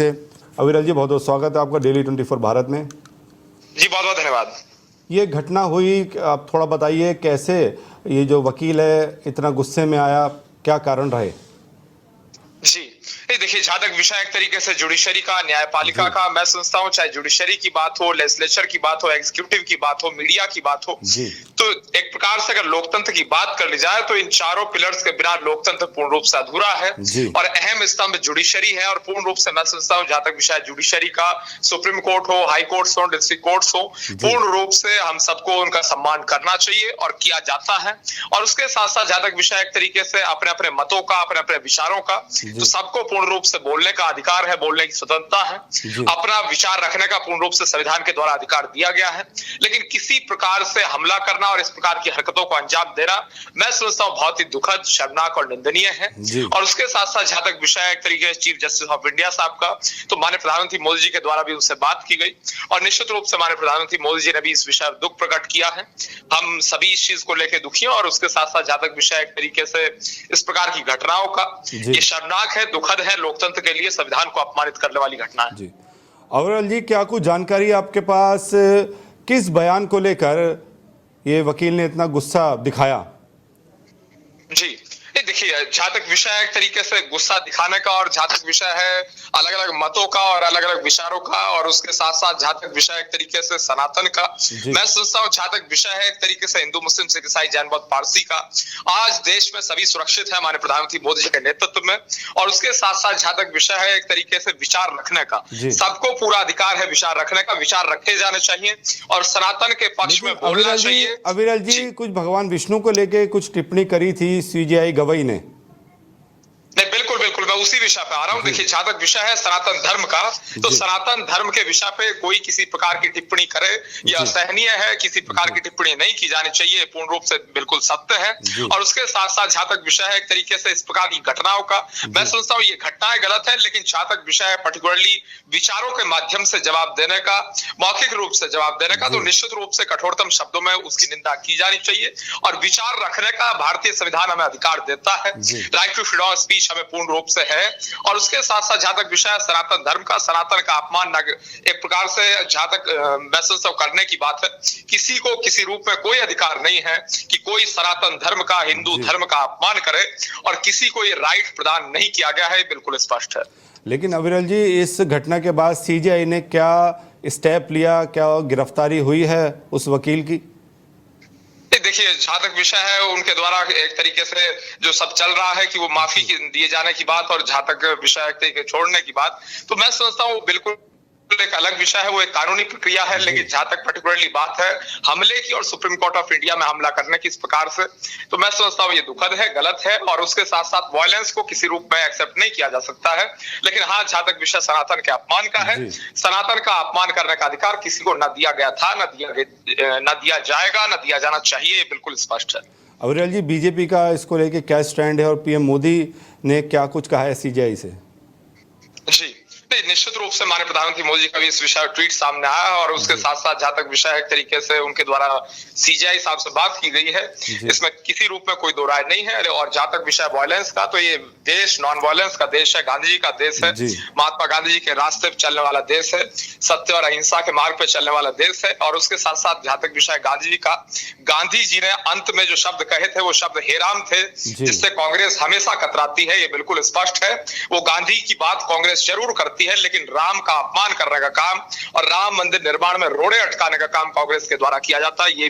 अविरल जी, बहुत बहुत स्वागत है आपका डेली 24 भारत में। जी बहुत बहुत धन्यवाद। ये घटना हुई, आप थोड़ा बताइए कैसे ये जो वकील है इतना गुस्से में आया, क्या कारण रहे? जी देखिए, जहां तक विषय एक तरीके से जुडिशरी का, न्यायपालिका का, मैं समझता हूं चाहे जुडिशरी की बात हो, लेजिस्लेचर की बात हो, एग्जीक्यूटिव की बात हो, मीडिया की बात हो, तो एक प्रकार से अगर लोकतंत्र की बात कर ली जाए तो इन चारों पिलर्स के बिना लोकतंत्र पूर्ण रूप से अधूरा है। और अहम स्तंभ जुडिशरी है और पूर्ण रूप से मैं समझता हूं जहां तक विषय जुडिशरी का, सुप्रीम कोर्ट हो, हाई कोर्ट्स हो, डिस्ट्रिक्ट कोर्ट्स हो, पूर्ण रूप से हम सबको उनका सम्मान करना चाहिए और किया जाता है। और उसके साथ साथ जहां तक विषय एक तरीके से अपने अपने मतों का, अपने अपने विचारों का, तो सबको पूर्ण रूप से बोलने का अधिकार है, बोलने की स्वतंत्रता है, अपना विचार रखने का पूर्ण रूप से संविधान के द्वारा अधिकार दिया गया है। लेकिन किसी प्रकार से हमला करना और इस प्रकार की हरकतों को अंजाम देना मैं समझता हूं बहुत ही दुखद, शर्मनाक और निंदनीय है। और उसके साथ साथ जहां तक विषय एक तरीके से चीफ जस्टिस ऑफ इंडिया साहब का, तो माननीय प्रधानमंत्री मोदी जी के द्वारा भी उनसे बात की गई और निश्चित रूप से माननीय प्रधानमंत्री मोदी जी ने भी इस विषय पर दुख प्रकट किया है। हम सभी इस चीज को लेकर दुखी हैं और उसके साथ साथ जहां तक विषय एक तरीके से इस प्रकार की घटनाओं का, ये शर्मनाक है, दुखद है, लोकतंत्र के लिए संविधान को अपमानित करने वाली घटना है। जी अविरल जी, क्या कुछ जानकारी आपके पास, किस बयान को लेकर ये वकील ने इतना गुस्सा दिखाया? जी देखिए, जहां तक विषय एक तरीके से गुस्सा दिखाने का और जहां तक विषय है अलग अलग मतों का और अलग अलग विचारों का, और उसके साथ साथ जहां तक विषय एक तरीके से सनातन का, मैं सोचता हूं जहां तक विषय है एक तरीके से हिंदू, मुस्लिम, सिख, ईसाई, जैन, बौद्ध, पारसी का, आज देश में सभी सुरक्षित है हमारे प्रधानमंत्री मोदी जी के नेतृत्व में। और उसके साथ साथ जहां तक विषय है एक तरीके से विचार रखने का, सबको पूरा अधिकार है विचार रखने का, विचार रखे जाने चाहिए और सनातन के पक्ष में बोलना चाहिए। अविरल जी, कुछ भगवान विष्णु को लेके कुछ टिप्पणी करी थी सीजेआई गवाही ने। नहीं, बिल्कुल बिल्कुल, मैं उसी विषय पे आ रहा हूँ। देखिए, जहां तक विषय है सनातन धर्म का, तो सनातन धर्म के विषय पे कोई किसी प्रकार की टिप्पणी करे यह असहनीय है, किसी प्रकार की टिप्पणी नहीं की जानी चाहिए, पूर्ण रूप से बिल्कुल सत्य है। और उसके साथ साथ जहां तक विषय है एक तरीके से इस प्रकार की घटनाओं का, मैं समझता हूँ ये घटनाएं गलत है, लेकिन जहां तक विषय है पर्टिकुलरली विचारों के माध्यम से जवाब देने का, मौखिक रूप से जवाब देने का, तो निश्चित रूप से कठोरतम शब्दों में उसकी निंदा की जानी चाहिए। और विचार रखने का भारतीय संविधान हमें अधिकार देता है, right to freedom of speech हमें पूर्ण रूप से है। और उसके साथ साथ जहां तक विषय है सनातन धर्म का, सनातन का अपमान एक प्रकार से जहां तक मैसेज करने की बात है, किसी को किसी रूप में कोई अधिकार नहीं है कि कोई सनातन धर्म का, हिंदू धर्म का अपमान करे, और किसी को ये राइट प्रदान नहीं किया गया है, बिल्कुल स्पष्ट है। लेकिन अविरल जी, इस घटना के बाद सीजेआई ने क्या स्टेप लिया, क्या गिरफ्तारी हुई है उस वकील की? देखिए, जहां तक विषय है उनके द्वारा एक तरीके से जो सब चल रहा है कि वो माफी दिए जाने की बात, और जहां तक विषय एक तरीके छोड़ने की बात, तो मैं समझता हूँ बिल्कुल एक अलग विषय है, वो एक कानूनी प्रक्रिया है। लेकिन जहां तक पर्टिकुलरली बात है हमले की और सुप्रीम कोर्ट ऑफ इंडिया में हमला करने की इस प्रकार से, तो मैं समझता हूँ ये दुखद है, गलत है, और उसके साथ साथ वायलेंस को किसी रूप में एक्सेप्ट नहीं किया जा सकता है। लेकिन हाँ, जहां तक विषय सनातन के अपमान का है, सनातन का अपमान करने का अधिकार किसी को न दिया गया था, न दिया जाएगा, न दिया जाना चाहिए, बिल्कुल स्पष्ट है। अविरल जी, बीजेपी का इसको लेके क्या स्टैंड है और पीएम मोदी ने क्या कुछ कहा है सीजेआई से? जी निश्चित रूप से माननीय प्रधानमंत्री मोदी जी का भी इस विषय ट्वीट सामने आया है, और उसके साथ साथ जहां तक विषय एक तरीके से उनके द्वारा सीजेआई साहब से बात की गई है, इसमें किसी रूप में कोई दो राय नहीं है। और जहां तक विषय वायलेंस का, तो ये देश नॉन वायलेंस का देश है, गांधी जी का देश है, महात्मा गांधी जी के रास्ते पे चलने वाला देश है, सत्य और अहिंसा के मार्ग पे चलने वाला देश है। और उसके साथ साथ जहां तक विषय गांधी जी का, गांधी जी ने अंत में जो शब्द कहे थे वो शब्द हे राम थे, जिससे कांग्रेस हमेशा कतराती है, ये बिल्कुल स्पष्ट है। वो गांधी की बात कांग्रेस जरूर करती है, लेकिन राम का अपमान करने का काम और राम मंदिर निर्माण में रोड़े अटकाने का काम कांग्रेस के द्वारा किया जाता है। ये